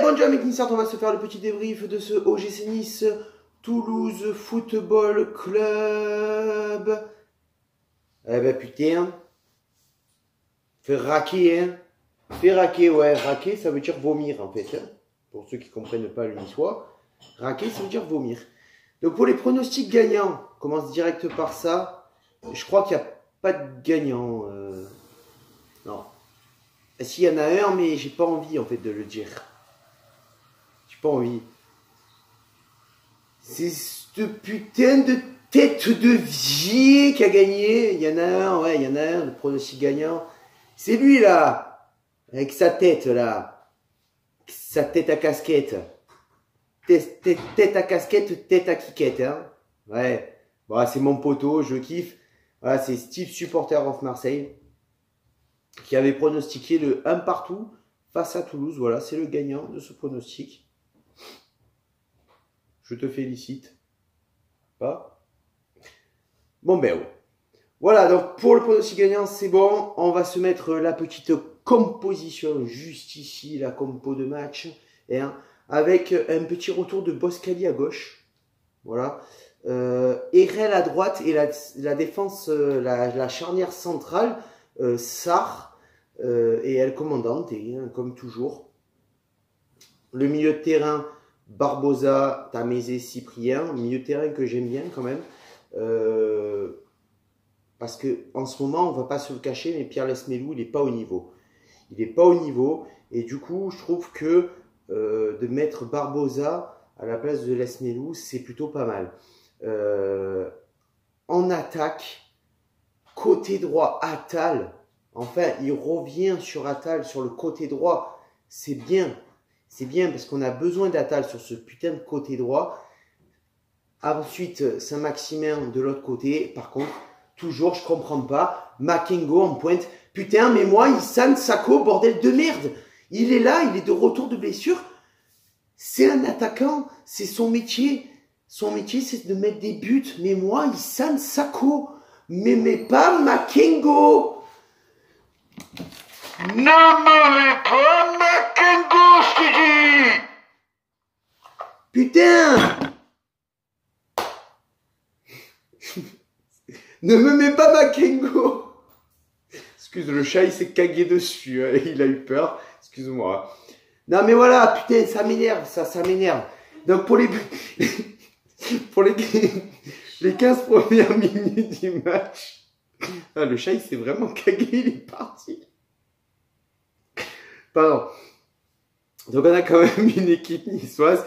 Bonjour mes Niçards, on va se faire le petit débrief de ce OGC Nice Toulouse Football Club. Eh ben putain, fait raquer, hein. Fait raquer, ouais, raquer ça veut dire vomir en fait, hein. Pour ceux qui ne comprennent pas le niçois, raquer ça veut dire vomir. Donc pour les pronostics gagnants, on commence direct par ça. Je crois qu'il n'y a pas de gagnant. Non. S'il y en a un, mais j'ai pas envie en fait de le dire. J'ai pas envie. C'est cette putain de tête de vie qui a gagné. Il y en a un, ouais, il y en a un, le pronostic gagnant. C'est lui là, avec sa tête là. Sa tête à casquette. Tête à casquette, tête à quiquette, hein. Ouais. Bon, c'est mon poteau, je kiffe. Voilà, c'est Steve, supporter of Marseille, qui avait pronostiqué le 1 partout face à Toulouse. Voilà, c'est le gagnant de ce pronostic. Je te félicite. Pas? Bon, ben ouais. Voilà, donc pour le pronostic gagnant, c'est bon. On va se mettre la petite composition juste ici, la compo de match. Hein, avec un petit retour de Boskali à gauche. Voilà. Erel à droite et la défense, la charnière centrale, Sarr et El Commandante, hein, comme toujours. Le milieu de terrain, Barbosa, Tamézé, Cyprien, milieu de terrain que j'aime bien quand même. Parce que en ce moment, on ne va pas se le cacher, mais Pierre Lesmelou, il n'est pas au niveau. Il n'est pas au niveau. Et du coup, je trouve que de mettre Barbosa à la place de Lesmelou, c'est plutôt pas mal. En attaque, côté droit, Attal. Enfin, il revient sur Attal, sur le côté droit. C'est bien. C'est bien parce qu'on a besoin d'Attal sur ce putain de côté droit. Ensuite, Saint-Maximin de l'autre côté. Par contre, toujours, je comprends pas. Makengo en pointe. Putain, mais moi, Issane Sako, bordel de merde. Il est là, il est de retour de blessure. C'est un attaquant, c'est son métier. Son métier, c'est de mettre des buts. Mais moi, Issane Sako. Mais pas Makengo. Ne me mets pas Makengo, je te dis! Putain! Ne me mets pas Makengo! Excuse, le chat, il s'est cagué dessus. Hein, il a eu peur. Excuse-moi. Non, mais voilà, putain, ça m'énerve, ça m'énerve. Donc, pour les 15 premières minutes du match, ah, le chat, il s'est vraiment cagué, il est parti. Pardon. Donc, on a quand même une équipe niçoise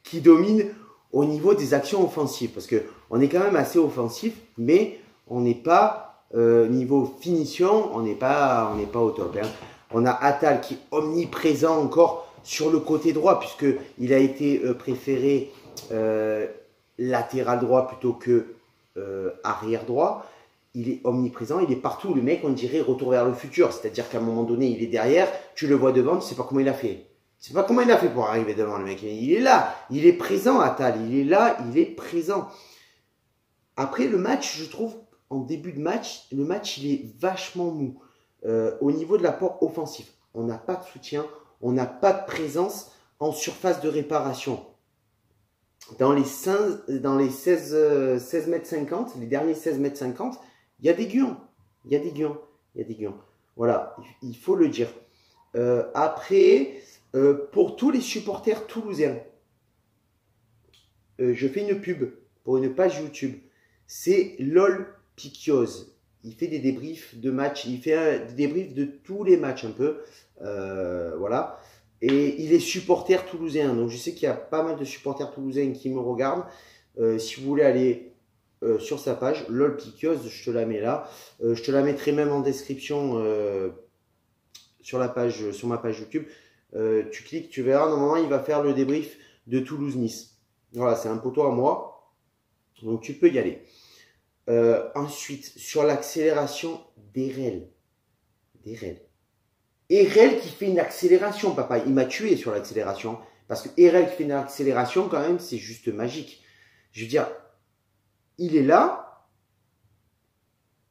qui domine au niveau des actions offensives. Parce qu'on est quand même assez offensif, mais on n'est pas, niveau finition, on n'est pas au top. Hein. On a Attal qui est omniprésent encore sur le côté droit, puisqu'il a été préféré latéral droit plutôt que arrière droit. Il est omniprésent, il est partout. Le mec, on dirait retour vers le futur. C'est-à-dire qu'à un moment donné, il est derrière, tu le vois devant, tu ne sais pas comment il a fait. Tu sais pas comment il a fait pour arriver devant le mec. Il est là, il est présent, Attal. Il est là, il est présent. Après, le match, je trouve, en début de match, le match, il est vachement mou. Au niveau de l'apport offensif, on n'a pas de soutien, on n'a pas de présence en surface de réparation. Dans les 16 mètres 50, les derniers 16 mètres 50, il y a des guions. Il y a des guions. Il y a des guions. Voilà, il faut le dire. Après, pour tous les supporters toulousains, je fais une pub pour une page YouTube. C'est LOL Piquioz. Il fait des débriefs de matchs. Il fait des débriefs de tous les matchs un peu. Voilà. Et il est supporter toulousain. Donc je sais qu'il y a pas mal de supporters toulousains qui me regardent. Si vous voulez aller sur sa page, LOL Piquioz, je te la mets là. Je te la mettrai même en description sur ma page YouTube. Tu cliques, tu verras. Normalement, il va faire le débrief de Toulouse-Nice. Voilà, c'est un poteau à moi. Donc tu peux y aller. Ensuite, sur l'accélération d'Erel. Erel qui fait une accélération, papa. Il m'a tué sur l'accélération. Parce que Erel qui fait une accélération, quand même, c'est juste magique. Je veux dire, il est là,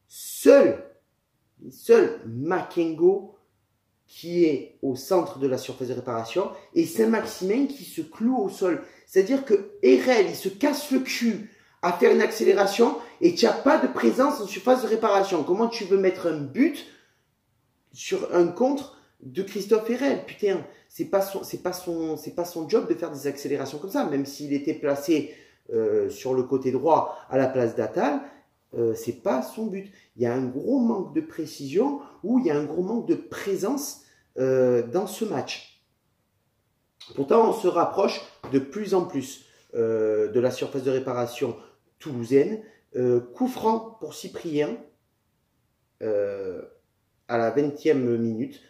seul Makengo qui est au centre de la surface de réparation et Saint-Maximin qui se cloue au sol. C'est-à-dire que Erel, il se casse le cul à faire une accélération et tu n'as pas de présence en surface de réparation. Comment tu veux mettre un but sur un contre de Christophe Erel? Putain, c'est pas son job de faire des accélérations comme ça, même s'il était placé sur le côté droit à la place d'Attal. C'est pas son but. Il y a un gros manque de précision ou il y a un gros manque de présence dans ce match. Pourtant, on se rapproche de plus en plus de la surface de réparation toulousaine. Coup franc pour Cyprien à la 20e minute.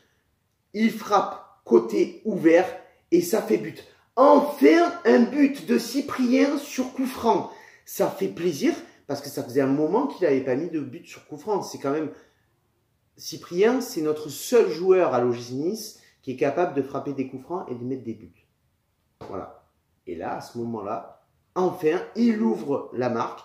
Il frappe côté ouvert et ça fait but. Enfin, un but de Cyprien sur coup franc. Ça fait plaisir. Parce que ça faisait un moment qu'il n'avait pas mis de but sur coup franc. C'est quand même... Cyprien, c'est notre seul joueur à l'OGC Nice qui est capable de frapper des coups francs et de mettre des buts. Voilà. Et là, à ce moment-là, enfin, il ouvre la marque.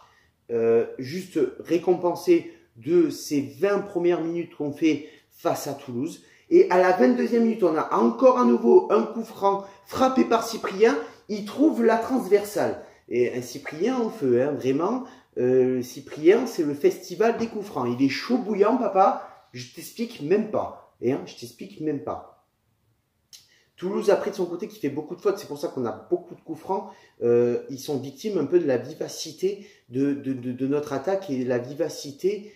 Juste récompensé de ces 20 premières minutes qu'on fait face à Toulouse. Et à la 22e minute, on a encore à nouveau un coup franc frappé par Cyprien. Il trouve la transversale. Et un Cyprien en feu, hein, vraiment... Cyprien, c'est le festival des coups francs. Il est chaud bouillant, papa. Je t'explique même pas. Et je t'explique même pas. Toulouse, après, de son côté, qui fait beaucoup de fautes. C'est pour ça qu'on a beaucoup de coups francs. Ils sont victimes un peu de la vivacité de notre attaque et la vivacité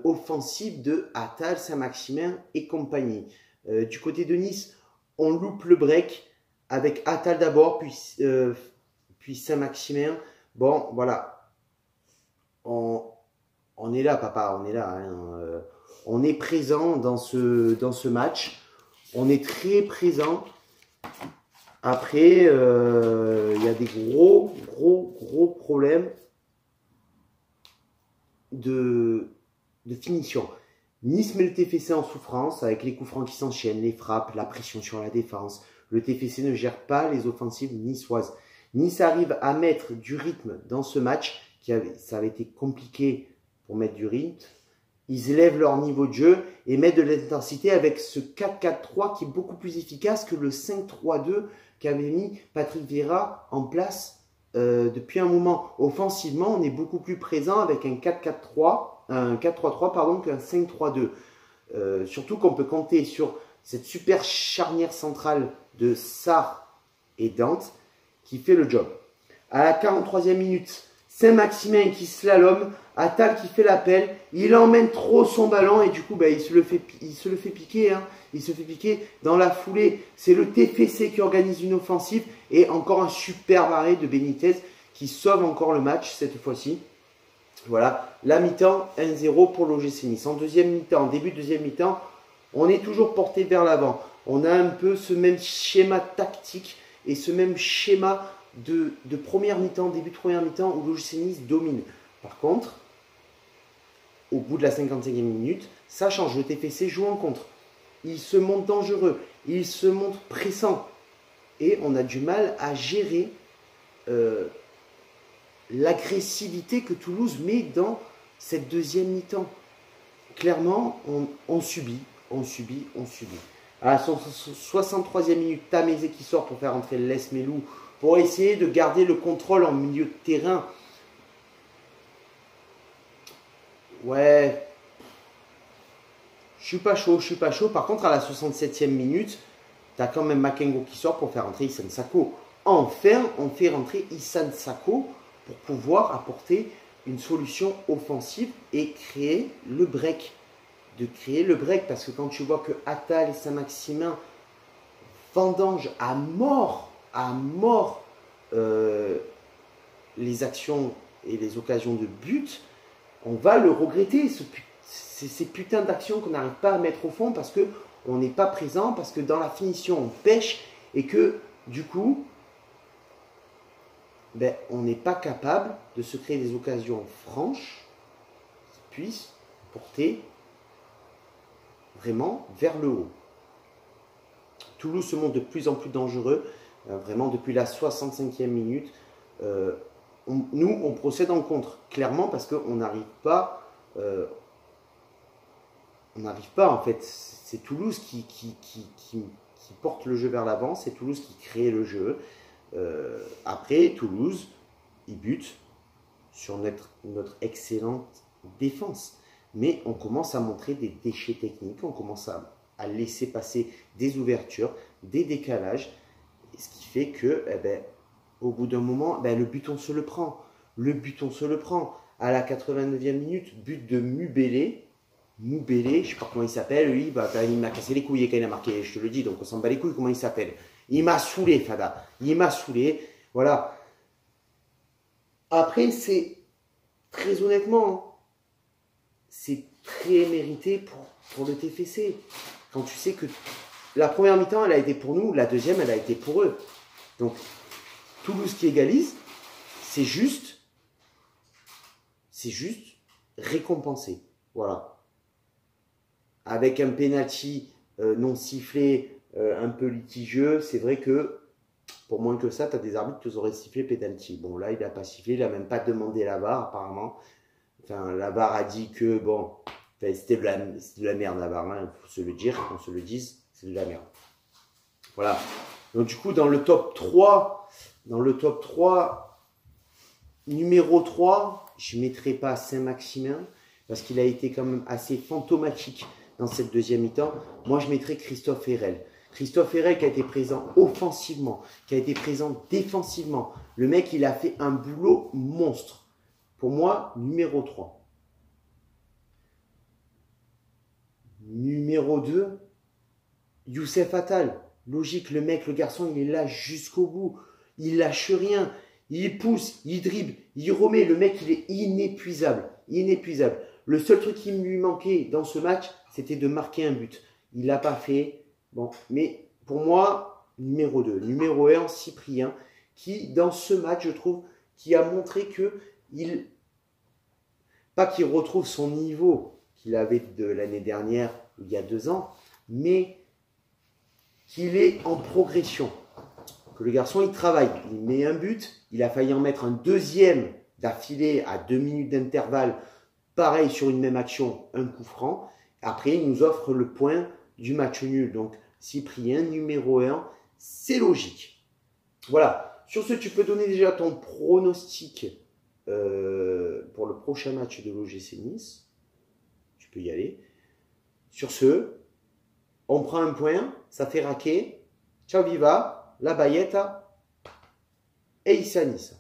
offensive de Attal, Saint-Maximin et compagnie. Du côté de Nice, on loupe le break avec Attal d'abord, puis Saint-Maximin. Bon, voilà. On est là, papa, on est là. Hein. On est présent dans ce match. On est très présent. Après, il y a des gros problèmes de finition. Nice met le TFC en souffrance avec les coups francs qui s'enchaînent, les frappes, la pression sur la défense. Le TFC ne gère pas les offensives niçoises. Nice arrive à mettre du rythme dans ce match. Ça avait été compliqué pour mettre du rythme. Ils élèvent leur niveau de jeu et mettent de l'intensité avec ce 4-4-3 qui est beaucoup plus efficace que le 5-3-2 qu'avait mis Patrick Vieira en place depuis un moment. Offensivement, on est beaucoup plus présent avec un 4-4-3 pardon, qu'un 5-3-2. Surtout qu'on peut compter sur cette super charnière centrale de Sarr et Dante qui fait le job. À la 43e minute, Saint-Maximin qui slalom, Attal qui fait l'appel, il emmène trop son ballon et du coup il se le fait piquer. Hein. Il se fait piquer dans la foulée. C'est le TFC qui organise une offensive et encore un super arrêt de Benitez qui sauve encore le match cette fois-ci. Voilà, la mi-temps 1-0 pour l'OGC Nice. En deuxième mi-temps, début de deuxième mi-temps, on est toujours porté vers l'avant. On a un peu ce même schéma tactique et ce même schéma de première mi-temps, début de première mi-temps où l'OGC Nice domine. Par contre, au bout de la 55e minute, ça change. Le TFC joue en contre. Il se montre dangereux. Il se montre pressant. Et on a du mal à gérer l'agressivité que Toulouse met dans cette deuxième mi-temps. Clairement, on subit. À la 63e minute, Tamézé qui sort pour faire entrer Les Melou pour essayer de garder le contrôle en milieu de terrain. Ouais, je suis pas chaud. Par contre, à la 67e minute, tu as quand même Makengo qui sort pour faire entrer Issane Sako. Enfin, on fait rentrer Issane Sako pour pouvoir apporter une solution offensive et créer le break. Parce que quand tu vois que Attal et Saint-Maximin vendangent à mort les actions et les occasions de but, on va le regretter, ces putains d'actions qu'on n'arrive pas à mettre au fond parce qu'on n'est pas présent, parce que dans la finition on pêche et que du coup on n'est pas capable de se créer des occasions franches qui puissent porter vraiment vers le haut. Toulouse se montre de plus en plus dangereux. Vraiment, depuis la 65e minute, nous, on procède en contre, clairement, parce qu'on n'arrive pas, en fait. C'est Toulouse qui porte le jeu vers l'avant, c'est Toulouse qui crée le jeu. Après, Toulouse, il bute sur notre excellente défense. Mais on commence à montrer des déchets techniques, on commence à laisser passer des ouvertures, des décalages, ce qui fait que, au bout d'un moment, le but, on se le prend. Le but, on se le prend. À la 89e minute, but de Mubélé. Mubélé, je ne sais pas comment il s'appelle, lui, il m'a cassé les couilles quand il a marqué, je te le dis, donc on s'en bat les couilles comment il s'appelle. Il m'a saoulé, Fada. Il m'a saoulé. Voilà. Après, c'est très honnêtement, c'est très mérité pour le TFC. Quand tu sais que la première mi-temps, elle a été pour nous, la deuxième, elle a été pour eux. Donc, Toulouse qui égalise, c'est juste récompensé. Voilà. Avec un penalty non sifflé, un peu litigieux, c'est vrai que pour moins que ça, tu as des arbitres qui auraient sifflé penalty. Bon, là, il n'a pas sifflé, il n'a même pas demandé la VAR, apparemment. Enfin, la VAR a dit que, bon, c'était de la merde, la VAR, hein, faut se le dire, qu'on se le dise, c'est de la merde. Voilà. Donc, du coup, dans le top 3, numéro 3, je ne mettrai pas Saint-Maximin, parce qu'il a été quand même assez fantomatique dans cette deuxième mi-temps. Moi, je mettrais Christophe Herrel. Christophe Herrel qui a été présent offensivement, qui a été présent défensivement. Le mec, il a fait un boulot monstre. Pour moi, numéro 3. Numéro 2, Youssef Attal. Logique, le mec, le garçon, il est là jusqu'au bout. Il lâche rien. Il pousse, il dribble, il remet. Le mec, il est inépuisable. Inépuisable. Le seul truc qui lui manquait dans ce match, c'était de marquer un but. Il ne l'a pas fait. Bon, mais pour moi, numéro 2. Numéro 1, Cyprien, qui, dans ce match, je trouve, qui a montré pas qu'il retrouve son niveau qu'il avait de l'année dernière, il y a 2 ans, mais qu'il est en progression. Que le garçon, il travaille, il met un but, il a failli en mettre un deuxième d'affilée à 2 minutes d'intervalle, pareil sur une même action, un coup franc. Après, il nous offre le point du match nul. Donc, Cyprien, numéro 1, c'est logique. Voilà. Sur ce, tu peux donner déjà ton pronostic pour le prochain match de l'OGC Nice. Tu peux y aller. Sur ce, on prend un point, ça fait raquer. Ciao viva, la Bayette et Issa Nice.